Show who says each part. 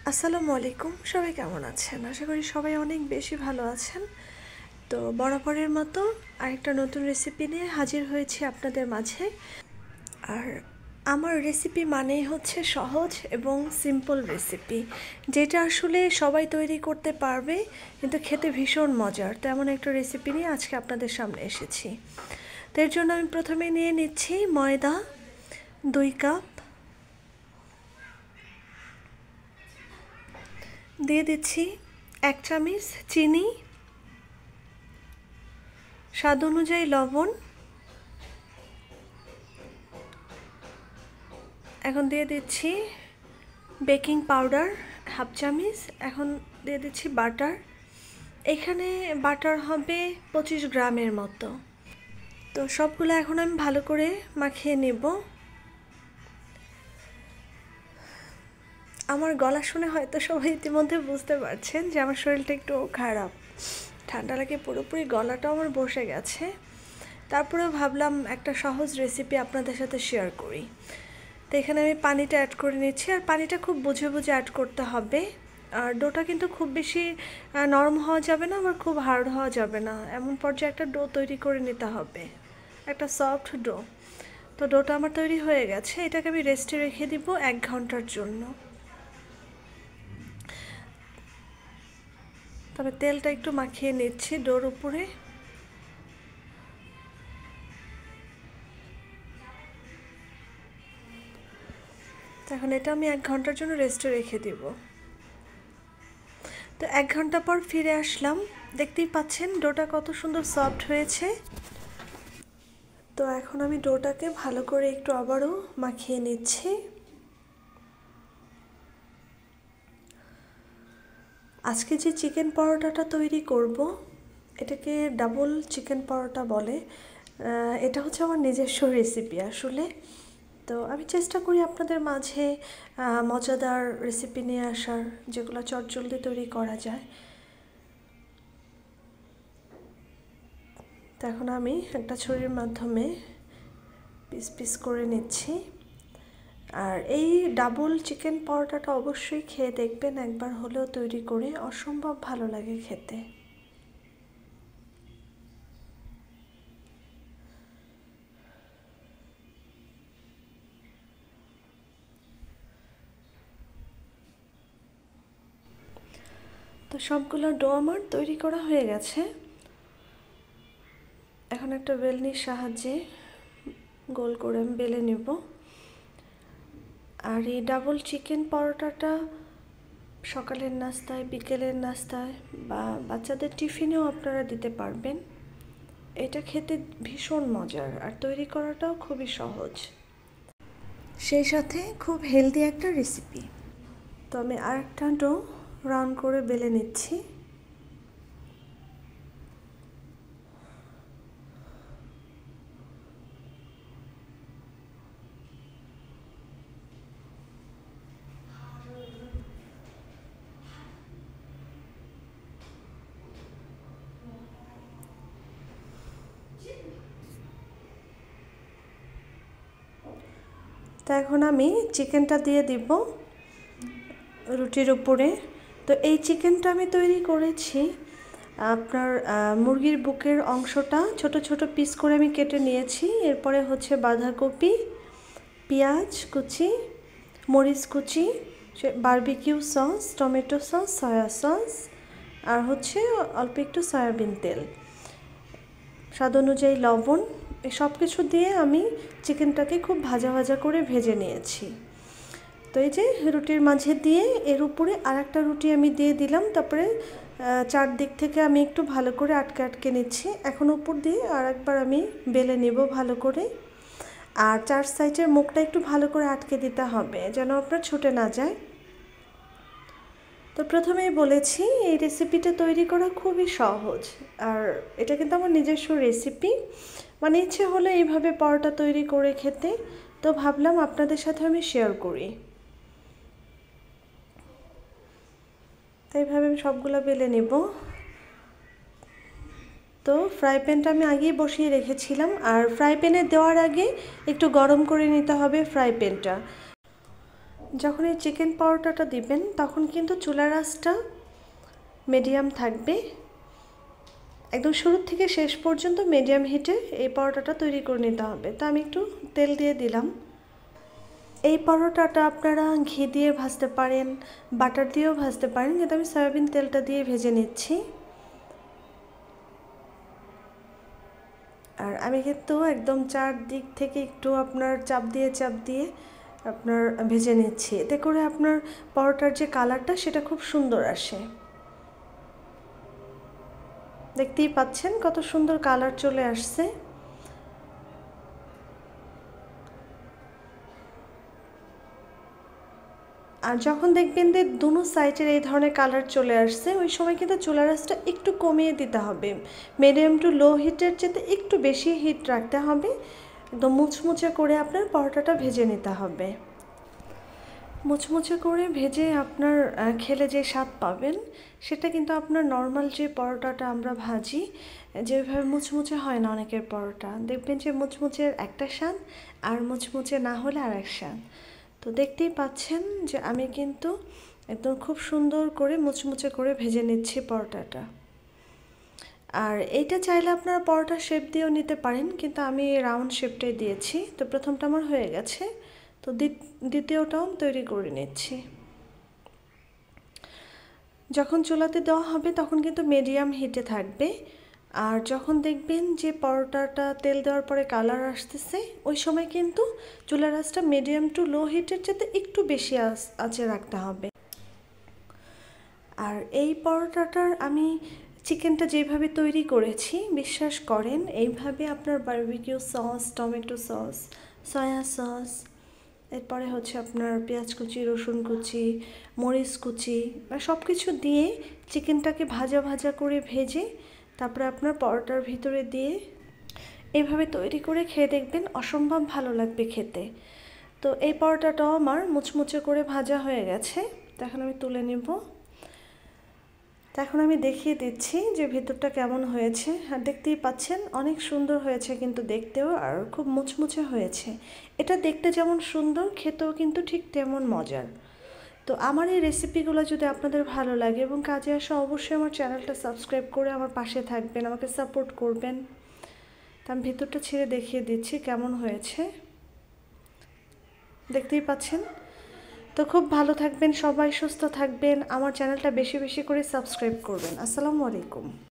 Speaker 1: আসসালামু আলাইকুম। সবাই কেমন আছেন? আশা করি সবাই অনেক বেশি ভালো আছেন। তো বরাবরের মতো আরেকটা নতুন রেসিপি নিয়ে হাজির হয়েছি আপনাদের মাঝে। আর আমার রেসিপি মানেই হচ্ছে সহজ এবং সিম্পল রেসিপি, যেটা আসলে সবাই তৈরি করতে পারবে কিন্তু খেতে ভীষণ মজার। তেমন একটা রেসিপি নিয়ে আজকে আপনাদের সামনে এসেছি। তো এর জন্য আমি প্রথমে নিয়ে নিচ্ছি ময়দা 2 কাপ, দিয়ে দিচ্ছি 1 চামচ চিনি, স্বাদ অনুযায়ী লবণ, এখন দিয়ে দিচ্ছি বেকিং পাউডার 1/2 চামচ, এখন দিয়ে দিচ্ছি বাটার। এখানে বাটার হবে 25 গ্রামের মতো। তো সবগুলো এখন আমি ভালো করে মাখিয়ে নেব। আমার গলা শুনে হয়তো সবাই ইতিমধ্যে বুঝতে পারছেন যে আমার শরীরটা একটু খারাপ, ঠান্ডা লাগে, পুরোপুরি গলাটাও আমার বসে গেছে। তারপরেও ভাবলাম একটা সহজ রেসিপি আপনাদের সাথে শেয়ার করি। তো এখানে আমি পানিটা অ্যাড করে নিচ্ছি, আর পানিটা খুব বুঝে বুঝে অ্যাড করতে হবে। আর ডোটা কিন্তু খুব বেশি নরম হওয়া যাবে না, আবার খুব হার্ড হওয়া যাবে না, এমন পর্যায়ে একটা ডো তৈরি করে নিতে হবে, একটা সফট ডো। তো ডোটা আমার তৈরি হয়ে গেছে, এটাকে আমি রেস্টে রেখে দিব 1 ঘন্টার জন্য। তবে তেলটা একটু মাখিয়ে নিচ্ছি ডোর উপরে। এখন এটা আমি 1 ঘন্টার জন্য রেস্টে রেখে দিব। তো 1 ঘন্টা পর ফিরে আসলাম, দেখতেই পাচ্ছেন ডোটা কত সুন্দর সফট হয়েছে। তো এখন আমি ডোটাকে ভালো করে একটু আবারও মাখিয়ে নিচ্ছি। আজকে যে চিকেন পরোটাটা তৈরি করব, এটাকে ডাবল চিকেন পরোটা বলে। এটা হচ্ছে আমার নিজস্ব রেসিপি আসলে। তো আমি চেষ্টা করি আপনাদের মাঝে মজাদার রেসিপি নিয়ে আসার, যেগুলো চটজলদি তৈরি করা যায়। তো এখন আমি একটা ছুরির মাধ্যমে পিস পিস করে নিচ্ছি। আর এই ডাবল চিকেন পরোটাটা অবশ্যই খেয়ে দেখবেন, একবার হলেও তৈরি করে, অসম্ভব ভালো লাগে খেতে। তো সবগুলো ডো আমার তৈরি করা হয়ে গেছে। এখন একটা বেলনির সাহায্যে গোল করে আমি বেলে নেব। আর এই ডাবল চিকেন পরোটাটা সকালের নাস্তায়, বিকেলের নাস্তায় বা বাচ্চাদের টিফিনেও আপনারা দিতে পারবেন। এটা খেতে ভীষণ মজার, আর তৈরি করাটাও খুবই সহজ, সেই সাথে খুব হেলদি একটা রেসিপি। তো আমি আরেকটা ডো রাউন্ড করে বেলে নিচ্ছি। তো এখন আমি চিকেনটা দিয়ে দিব রুটির উপরে। তো এই চিকেনটা আমি তৈরি করেছি আপনার মুরগির বুকের অংশটা ছোট ছোট পিস করে আমি কেটে নিয়েছি। এরপরে হচ্ছে বাঁধাকপি, পেঁয়াজ কুচি, মরিচ কুচি, barbecue sauce, tomato sauce, soya sauce, আর হচ্ছে অল্প একটু সয়াবিন তেল, স্বাদ অনুযায়ী লবণ। এই সব কিছু দিয়ে আমি চিকেনটাকে খুব ভাজা ভাজা করে ভেজে নিয়েছি। তো এই যে রুটির মাঝে দিয়ে এর উপরে আরেকটা রুটি আমি দিয়ে দিলাম, তারপরে চারদিক থেকে আমি একটু ভালো করে আটকে আটকে নিচ্ছি। এখন উপর দিয়ে আরেকবার আমি বেলে নেব ভালো করে। আর 4 সাইডের মুখটা একটু ভালো করে আটকে দিতে হবে যেন আপনার ছুটে না যায়। তো প্রথমেই বলেছি এই রেসিপিটা তৈরি করা খুবই সহজ, আর এটা কিন্তু আমার নিজস্ব রেসিপি। মানে ইচ্ছে হলে এইভাবে পরোটা তৈরি করে খেতে, তো ভাবলাম আপনাদের সাথে আমি শেয়ার করি। তো এইভাবে আমি সবগুলো বেলে নেব। তো ফ্রাই প্যানটা আমি আগেই বসিয়ে রেখেছিলাম, আর ফ্রাই প্যানে দেওয়ার আগে একটু গরম করে নিতে হবে ফ্রাই প্যানটা। যখন এই চিকেন পরোটাটা দিবেন তখন কিন্তু চুলার আঁচটা মিডিয়াম থাকবে। একদম শুরু থেকে শেষ পর্যন্ত মিডিয়াম হিটে এই পরোটাটা তৈরি করে নিতে হবে। তো আমি একটু তেল দিয়ে দিলাম। এই পরোটাটা আপনারা ঘি দিয়ে ভাজতে পারেন, বাটার দিয়েও ভাজতে পারেন, কিন্তু আমি সয়াবিন তেলটা দিয়ে ভেজে নিচ্ছি। আর আমি কিন্তু একদম চারদিক থেকে একটু আপনার চাপ দিয়ে আপনার ভেজে নিচ্ছি। এতে করে আপনার পরোটার যে কালারটা সেটা খুব সুন্দর আসে। দেখতেই পাচ্ছেন কত সুন্দর কালার চলে আসছে। আর যখন দেখবেন যে দুনো সাইডের এই ধরনের কালার চলে আসছে, ওই সময় কিন্তু চুলার আঁচটা একটু কমিয়ে দিতে হবে। মিডিয়াম টু লো হিটের চেয়ে একটু বেশি হিট রাখতে হবে। একদম মুচমুচে করে আপনার পরোটাটা ভেজে নিতে হবে। মুচমুচে করে ভেজে আপনার খেলে যে স্বাদ পাবেন সেটা কিন্তু আপনার নর্মাল যে পরোটাটা আমরা ভাজি যেভাবে মুচমুচে হয় না অনেকের পরোটা, দেখবেন যে মুচমুচের একটা স্বাদ আর মুচমুচে না হলে আর এক স্বাদ। তো দেখতেই পাচ্ছেন যে আমি কিন্তু একদম খুব সুন্দর করে মুচমুচে করে ভেজে নিচ্ছি পরোটাটা। আর এইটা চাইলে আপনারা পরোটা শেপ দিয়েও নিতে পারেন, কিন্তু আমি রাউন্ড শেপটাই দিয়েছি। তো প্রথমটা আমার হয়ে গেছে, তো দ্বিতীয়টাও তৈরি করে নিচ্ছি। যখন চুলাতে দেওয়া হবে তখন কিন্তু মিডিয়াম হিটে থাকবে। আর যখন দেখবেন যে পরোটাটা তেল দেওয়ার পরে কালার আসতেছে, ওই সময় কিন্তু চুলার আঁচটা মিডিয়াম টু লো হিটের চেয়ে একটু বেশি আঁচে রাখতে হবে। আর এই পরোটাটার আমি চিকেনটা যেভাবে তৈরি করেছি, বিশ্বাস করেন এইভাবে আপনার barbecue sauce, tomato sauce, soya sauce, এরপরে হচ্ছে আপনার পেঁয়াজ কুচি, রসুন কুচি, মরিচ কুচি বা সব কিছু দিয়ে চিকেনটাকে ভাজা ভাজা করে ভেজে তারপরে আপনার পরোটার ভিতরে দিয়ে এভাবে তৈরি করে খেয়ে দেখবেন অসম্ভব ভালো লাগবে খেতে। তো এই পরোটাটাও আমার মুচমুচে করে ভাজা হয়ে গেছে। তো এখন আমি তুলে নেব। তো এখন আমি দেখিয়ে দিচ্ছি যে ভিতরটা কেমন হয়েছে। আর দেখতেই পাচ্ছেন অনেক সুন্দর হয়েছে কিন্তু দেখতেও, আর খুব মুচমুচে হয়েছে। এটা দেখতে যেমন সুন্দর, খেতেও কিন্তু ঠিক তেমন মজার। তো আমার এই রেসিপিগুলো যদি আপনাদের ভালো লাগে এবং কাজে আসে, অবশ্যই আমার চ্যানেলটা সাবস্ক্রাইব করে আমার পাশে থাকবেন, আমাকে সাপোর্ট করবেন। তা আমি ভিতরটা ছেড়ে দেখিয়ে দিচ্ছি কেমন হয়েছে। দেখতেই পাচ্ছেন। তো খুব ভালো থাকবেন সবাই, সুস্থ থাকবেন, আমার চ্যানেলটা বেশি বেশি করে সাবস্ক্রাইব করবেন। আসসালামু আলাইকুম।